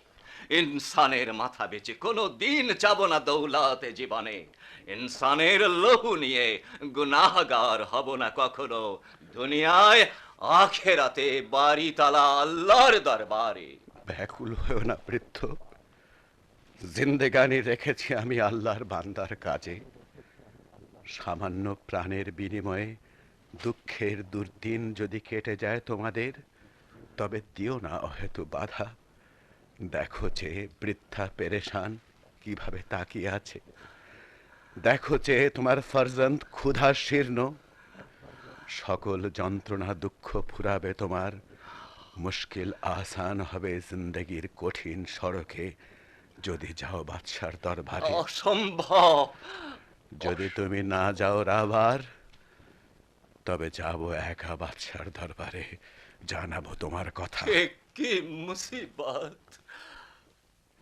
ইনসানের মাথা বেচে কোনো দিন যাব না দৌলাতে জীবনে। ইনসানের লহু নিয়ে গুনাহগার হব না কখনো দুনিয়ায় আখেরাতে, বাড়ি তালা আল্লাহর দরবারে। ব্যাকুল হয়েও না বৃদ্ধ, জিন্দেগানি রেখেছি আমি আল্লাহর বান্দার কাজে। সামান্য প্রাণের বিনিময়ে দুঃখের দুর্দিন যদি কেটে যায় তোমাদের, তবে দিও না অহেতু বাধা। দেখো যে বৃদ্ধা পেরেশান কিভাবে তাকিয়ে আছে, দেখো যে তোমার ফরজন্দ ক্ষুধা শীর্ণ। সকল যন্ত্রণা দুঃখ ফুরাবে তোমার, মুশকিল আসান হবে জিন্দগির কঠিন সড়কে যদি যাও বাদশার দরবারে। অসম্ভব। যদি তুমি না যাও রাবার, তবে যাব একা বাদশার দরবারে, জানাবো তোমার কথা। কি মুসিবত!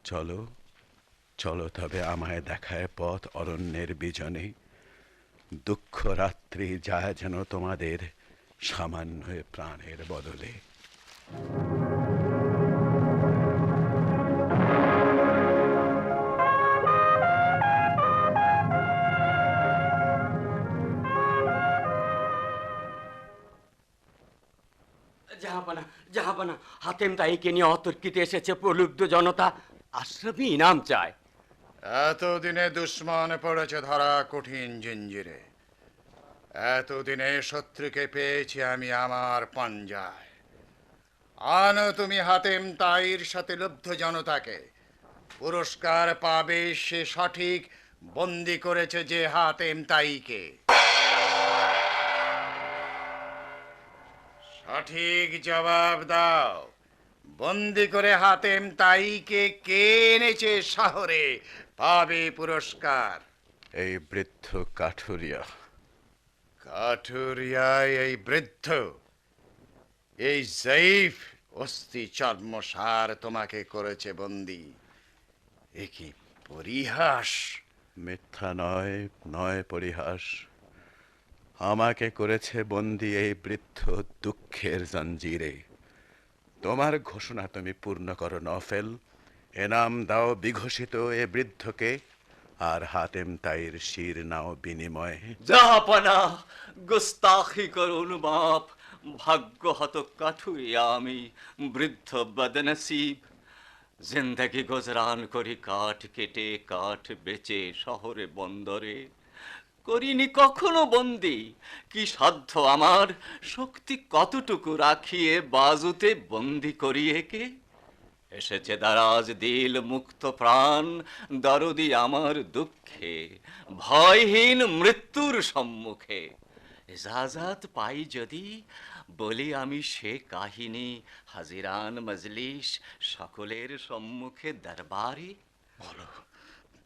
চলো চলো তবে আমায় দেখায় পথ অরণ্যের বিজনে। দুঃখ রাত্রি যায় যেন তোমাদের সামান্য প্রাণের বদলে। জাহাপানা, হাতেম তাইকে নিয়ে অতর্কিতে এসেছে প্রলুব্ধ জনতা। আশরাফি ইনাম চায়। এতদিনে দুশ্মন পড়েছে ধরা কঠিন জিঞ্জিরে। এতদিনে শত্রুকে পেয়েছি আমি আমার পাঞ্জায়। আনো তুমি হাতেম তাইর সাথে লুব্ধ জনতাকে। পুরস্কার পাবে সে সঠিক বন্দি করেছে যে হাতেম তাইকে। সঠিক জবাব দাও, বন্দি করে হাতেম তাইকে কে এনেছে শহরে, পাবে পুরস্কার। এই বৃদ্ধ কাঠুরিয়া। কাঠুরিয়ায় এই বৃদ্ধ, এই জয়ীফ অস্থি চর্মসার তোমাকে করেছে বন্দি। এ কি পরিহাস! মিথ্যা নয়, নয় পরিহাস। আমাকে করেছে বন্দি এই বৃদ্ধ দুঃখের জঞ্জিরে। তোমার ঘোষণা তুমি পূর্ণ করো নফেল, এনাম দাও বিঘোষিত এ বৃদ্ধকে, আর হাতেম তাইর শির নাও বিনিময়ে। জাহাপানা, গুস্তাখি করুন বাপ। ভাগ্যহত কাঠুরিয়া আমি, বৃদ্ধ বদনসিব। জিন্দগি গুজরান করি কাঠ কেটে কাঠ বেচে শহরে বন্দরে। করিনি কখনো বন্দি, কি সাধ্য আমার, শক্তি কতটুকু রাখিয়ে বাজুতে বন্দি করিয়ে কে? এসেছে দারাজ দিল মুক্ত প্রাণ, দরদি আমার দুঃখে, ভয়হীন মৃত্যুর সম্মুখে। ইজাজত পাই যদি বলি আমি সে কাহিনী, হাজিরান মজলিস সকলের সম্মুখে দরবারে।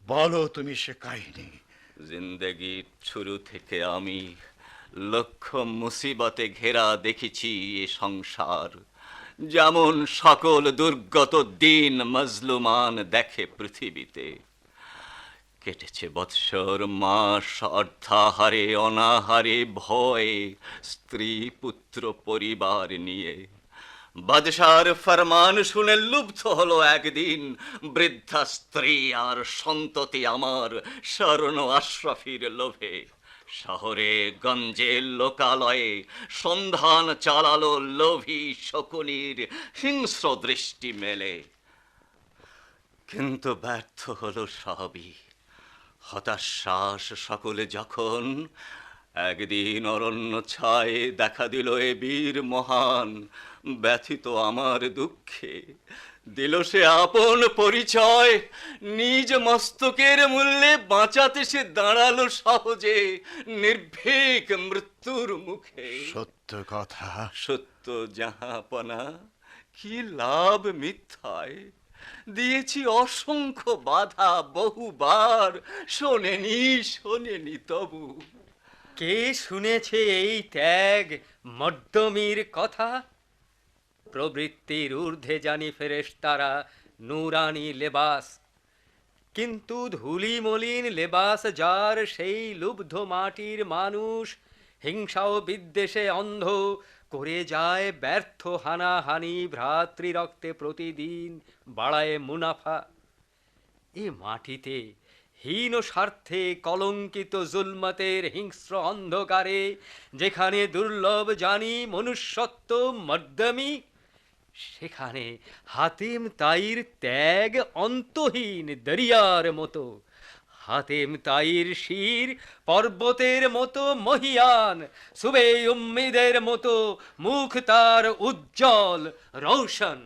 বলো তুমি সে কাহিনী, জিন্দেগির শুরু থেকে আমি লক্ষ মুসিবতে ঘেরা দেখেছি এ সংসার, যেমন সকল দুর্গত দিন মজলুমান দেখে পৃথিবীতে। কেটেছে বৎসর মাস অর্ধাহারে অনাহারে ভয়ে, স্ত্রী পুত্র পরিবার নিয়ে। বাদশার ফরমান শুনে লুব্ধ হলো একদিন বৃদ্ধা স্ত্রী আর সন্ততি আমার স্বর্ণ আশরাফির লোভে। শহরে গঞ্জে লোকালয়ে সন্ধান চালালো লোভী শকুনির হিংস্র দৃষ্টি মেলে, কিন্তু ব্যর্থ হলো সবই। হতাশ্বাস সকলে যখন, একদিন অরণ্য ছায়ে দেখা দিল এ বীর মহান। ব্যথিত আমার দুঃখে দিল সে আপন পরিচয়, নিজ মস্তকের মূল্যে বাঁচাতে সে দাঁড়ালো সহজে নির্ভীক মৃত্যুর মুখে। সত্য কথা। সত্য জাহাপনা, কি লাভ মিথ্যায়? দিয়েছি অসংখ্য বাধা বহুবার, শোনেনি তবু। কে শুনেছে এই ত্যাগ মর্দমির কথা? প্রবৃত্তির ঊর্ধ্বে জানি ফেরেশতারা নূরানি লেবাস, কিন্তু ধুলি মলিন লেবাস যার সেই লুব্ধ মাটির মানুষ হিংসা ও বিদ্বেষে অন্ধ করে যায় ব্যর্থ হানাহানি, ভ্রাতৃ রক্তে প্রতিদিন বাড়ায় মুনাফা। এ মাটিতে হীন স্বার্থে কলঙ্কিত জুলমতের হিংস্র অন্ধকারে, যেখানে দুর্লভ জানি মনুষ্যত্ব মর্দমি, সেখানে হাতেম তাইর ত্যাগ অন্তহীন দরিয়ার মতো। হাতেম তাইর শির পর্বতের মতো মহিয়ান, সুবে উম্মিদের মতো মুখ তার উজ্জ্বল রৌশন।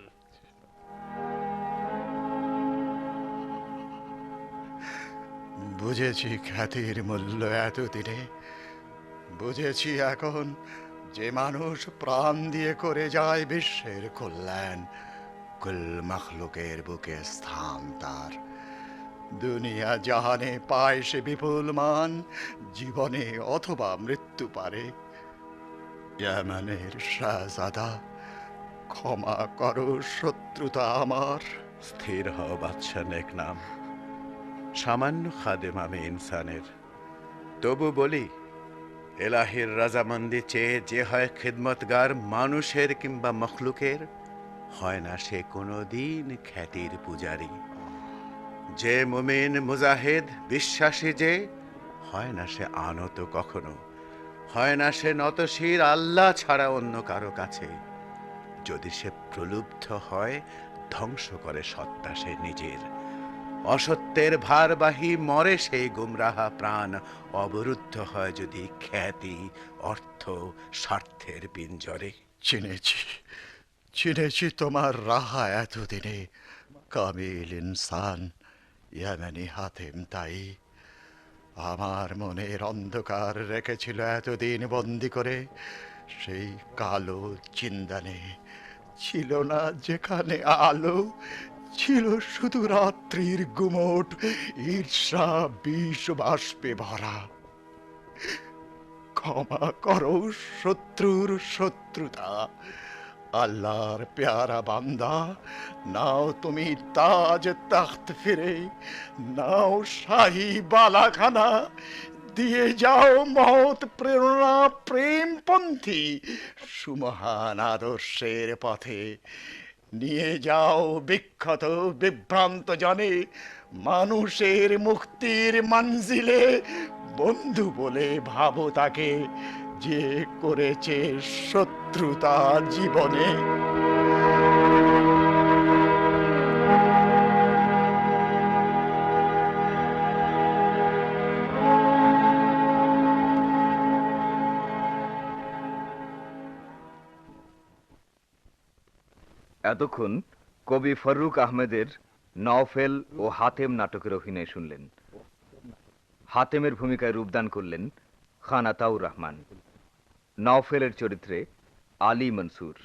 বুঝেছি খ্যাতির মূল্য এতদিনে, বুঝেছি এখন যে মানুষ প্রাণ দিয়ে করে যায় বিশ্বের কল্যাণ, কুল মখলুকের বুকে স্থান তার। দুনিয়া জাহানে পায় সে বিপুল মান, জীবনে অথবা মৃত্যু পারে। ইয়ামানের শাহজাদা, ক্ষমা করো শত্রুতা আমার। স্থির হও বাদশা নেক নাম, সামান্য খাদেম আমি ইনসানের। তবু বলি, এলাহির রাজামন্দি চেয়ে যে হয় খিদমতগার মানুষের কিংবা মখলুকের, হয় না সে কোনোদিন খ্যাতির পূজারী। যে মুমিন মুজাহিদ বিশ্বাসী যে, হয় না সে আনত কখনো, হয় না সে নতশির আল্লাহ ছাড়া অন্য কারো কাছে। যদি সে প্রলুব্ধ হয়, ধ্বংস করে সত্তা সে নিজের। অসত্যের ভারবাহী মরে সেই গুমরাহা প্রাণ, অবরুদ্ধ হয় যদি খ্যাতি অর্থ স্বার্থের পিঞ্জরে। চিনেছি তোমার রাহা এতদিনে, কামিল ইনসান ইয়ামানি হাতেম তাই। আমার মনের অন্ধকার রেখেছিল এতদিন বন্দি করে সেই কালো চিন্দানে। ছিল না যেখানে আলো, ছিল শুধু রাত্রির গুমট, ঈর্ষা বিষ বাষ্পে ভরা। ক্ষমা করো শত্রুর শত্রুতা, আল্লাহর প্যারা বান্দা। নাও তুমি তাজ তখ্ত ফিরে, নাও শাহী বালাখানা, দিয়ে যাও মহৎ প্রেরণা প্রেমপন্থী সুমহান আদর্শের পথে। নিয়ে যাও বিখ্যাত বিভ্রান্ত জনে মানুষের মুক্তির মঞ্জিলে। বন্ধু বলে ভাবো তাকে, যে করেছে শত্রুতা জীবনে। এতক্ষণ কবি ফররুখ আহমেদের নওফেল ও হাতেম নাটকের অভিনয় শুনলেন। হাতেমের ভূমিকায় রূপদান করলেন খান আতাউর রহমান, নওফেলের চরিত্রে আলী মনসুর,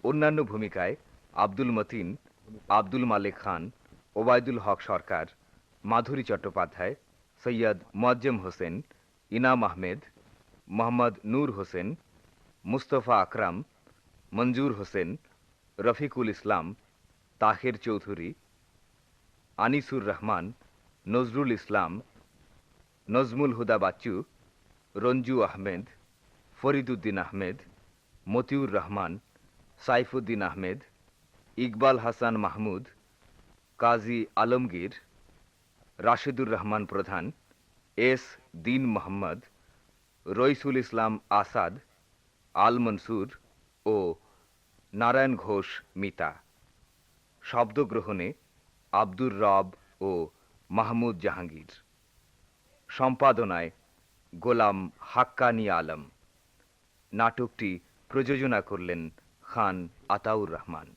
অন্যান্য ভূমিকায় আব্দুল মতিন, আব্দুল মালেক খান, ওবায়দুল হক সরকার, মাধুরী চট্টোপাধ্যায়, সৈয়দ মোয়াজ্জেম হোসেন, ইনাম আহমেদ, মোহাম্মদ নূর হোসেন, মুস্তফা আকরাম, মঞ্জুর হোসেন, রফিকুল ইসলাম, তাহের চৌধুরী, আনিসুর রহমান, নজরুল ইসলাম, নজমুল হুদা বাচ্চু, রঞ্জু আহমেদ, ফরিদুদ্দিন আহমেদ, মতিউর রহমান, সাইফুদ্দিন আহমেদ, ইকবাল হাসান মাহমুদ, কাজী আলমগীর, রাশেদুর রহমান প্রধান, এস দীন মোহাম্মদ, রইসুল ইসলাম আসাদ, আল মনসুর ও নারায়ণ ঘোষ মিতা। শব্দগ্রহণে আব্দুর রব ও মাহমুদ জাহাঙ্গীর। সম্পাদনায় গোলাম হাক্কানি আলম। নাটকটি প্রযোজনা করলেন খান আতাউর রহমান।